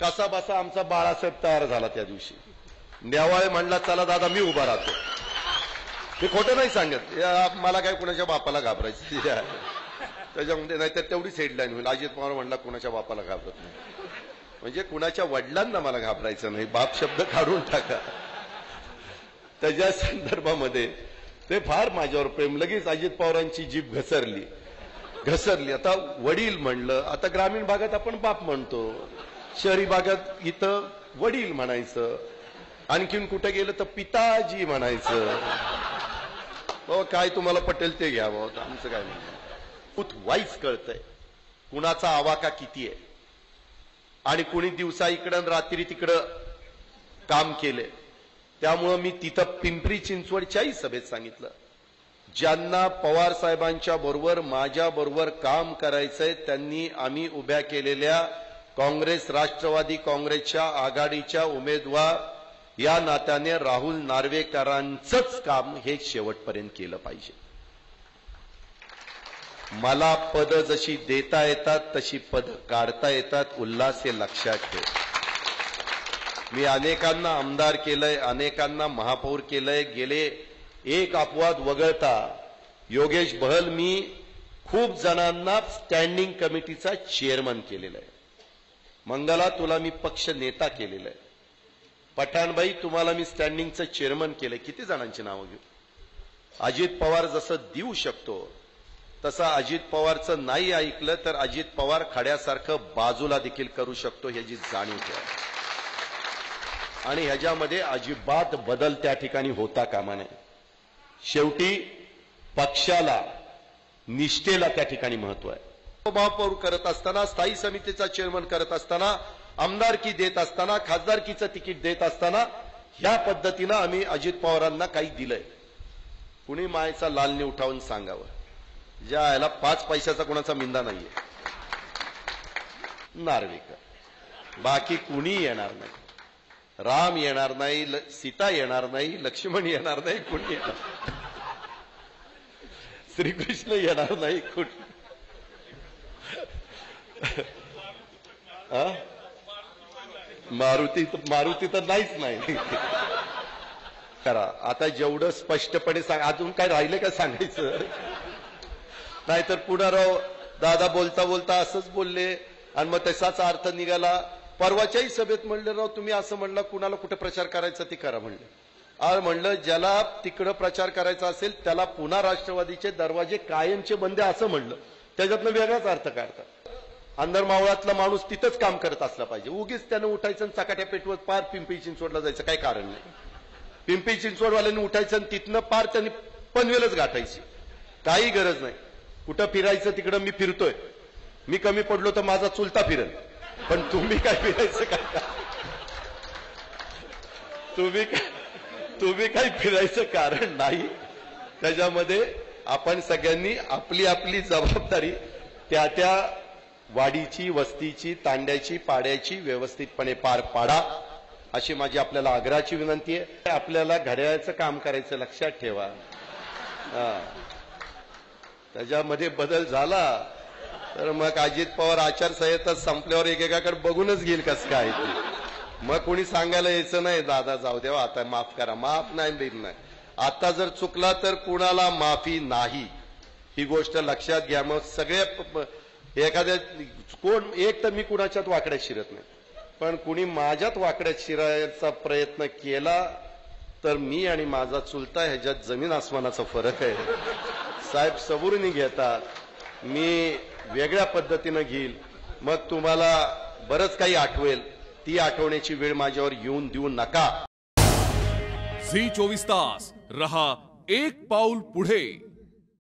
कसा बसा आमचा बाळासाहेब तयार झाला त्या दिवशी. नेवाळे म्हणला चला दादा मी उभा राहतो. मी खोटं नाही सांगत, मला काय कुणाच्या बापाला घाबरायचं त्याच्यामध्ये, नाही तर तेवढीच हेडलाईन होईल. अजित पवार म्हणला कुणाच्या बापाला घाबरत नाही, म्हणजे कुणाच्या वडिलांना मला घाबरायचं नाही, बाप शब्द काढून टाका. त्याच्या संदर्भामध्ये ते फार माझ्यावर प्रेम. लगेच अजित पवारांची जीभ घसरली. आता वडील म्हणलं, आता ग्रामीण भागात आपण बाप म्हणतो, शहरी भागात इथं वडील म्हणायचं, आणखीन कुठे गेलं तर पिताजी म्हणायचं. बाबा काय तुम्हाला पटेल ते घ्या बाबा, आमचं काय म्हणणं. खूप वाईज कळतंय कुणाचा आवाका किती आहे आणि कुणी दिवसा इकडं रात्री तिकडं काम केले. त्यामुळं मी तिथं पिंपरी चिंचवडच्याही सभेत सांगितलं, ज्यांना पवार साहेबांच्या बरोबर माझ्या बरोबर काम करायचंय त्यांनी आम्ही उभ्या केलेल्या काँग्रेस राष्ट्रवादी काँग्रेसच्या आघाडीच्या उमेदवार या नात्याने राहुल नार्वेकरांचंच काम हे शेवटपर्यंत केलं पाहिजे. मला पद जशी देता येतात तशी पद काढता येतात, उल्हास हे लक्षात ठेव. मी अनेकांना आमदार केलंय, अनेकांना महापौर केलंय. गेले एक अपवाद वगळता योगेश बहल मी खूप जणांना स्टँडिंग कमिटीचा चेअरमन केलेला आहे. मंगला तुला मी पक्ष नेता केलेला आहे. पठाणबाई तुम्हाला मी स्टँडिंगचं चेअरमन केलंय. किती जणांची नावं घेऊ. अजित पवार जसं देऊ शकतो तसं अजित पवारचं नाही ऐकलं तर अजित पवार खड्यासारखं बाजूला देखील करू शकतो ह्याची जाणीव ठेवा. आणि ह्याच्यामध्ये अजिबात बदल त्या ठिकाणी होता कामा नये. शेवटी पक्षाला निष्ठेला त्या ठिकाणी महत्व आहे. महापौर करत असताना, स्थायी समितीचा चेअरमन करत असताना, आमदारकी देत असताना, खासदारकीचं तिकीट देत असताना ह्या पद्धतीनं आम्ही अजित पवारांना काही दिलंय. कुणी मायचा लालनी उठावून सांगावं, ज्या याला 5 पैशाचा कोणाचा मिंदा नाहीये. नार्वेकर, बाकी कुणी येणार नाही. राम येणार नाही, सीता येणार नाही, लक्ष्मण येणार नाही, कुणी येणार, श्रीकृष्ण येणार नाही, कुणी. मारुती तर नाहीच नाही. करा आता जेवढं स्पष्टपणे सांग. अजून काय राहिले का सांगायचं. नाहीतर पुन्हा राव दादा बोलता बोलता असंच बोलले आणि मग तसाच अर्थ निघाला. परवाच्याही सभेत म्हणले राव तुम्ही असं म्हणलं, कुणाला कुठे प्रचार करायचा ते करा म्हणले. आज म्हणलं ज्याला तिकडं प्रचार करायचा असेल त्याला पुन्हा राष्ट्रवादीचे दरवाजे कायमचे बंद असं म्हणलं, त्याच्यातनं वेगळाच अर्थ काढतात. अंदरमावळातला माणूस तिथंच काम करत असला पाहिजे. उगीच त्यानं उठायचं आणि चकाट्या पेटवत पार पिंपरी चिंचवडला जायचं काही कारण नाही. पिंपरी चिंचवडवाल्यांनी उठायचं आणि तिथनं पार त्यांनी पनवेलच गाठायची, काही गरज नाही. कुठं फिरायचं तिकडं मी फिरतोय, मी कमी पडलो तर माझा चुलता फिरेल, पण तुम्ही काय फिरायचं काय, तुम्ही काय फिरायचं कारण नाही. त्याच्यामध्ये आपण सगळ्यांनी आपली आपली जबाबदारी त्या त्या वाडीची, वस्तीची, तांड्याची, पाड्याची व्यवस्थितपणे पार पाडा अशी माझी आपल्याला आग्रहाची विनंती आहे. आपल्याला घड्याळाचं काम करायचं, लक्षात ठेवा. त्याच्यामध्ये बदल झाला तर मग अजित पवार आचारसंहिता संपल्यावर एकेकाकडे बघूनच घेईल कसं काय ते. मग कोणी सांगायला यायचं नाही दादा जाऊ देवा आता माफ करा. माफ नाही देत नाही. आता जर चुकला तर कुणाला माफी नाही, ही गोष्ट लक्षात घ्या. मग सगळे एखाद्या कोण एक तर मी कुणाच्यात वाकड्यात शिरत नाही, पण कुणी माझ्यात वाकड्यात शिरायचा प्रयत्न केला तर मी आणि माझा चुलता ह्याच्यात जमीन आसमानाचा फरक आहे. साहेब सबुरीने घेतात, मी वेगळ्या पद्धतीनं घेईल. मग तुम्हाला बरंच काही आठवेल, ती आठवण्याची वेळ माझ्यावर येऊन देऊ नका. झी 24 तास रहा एक पाऊल पुढे.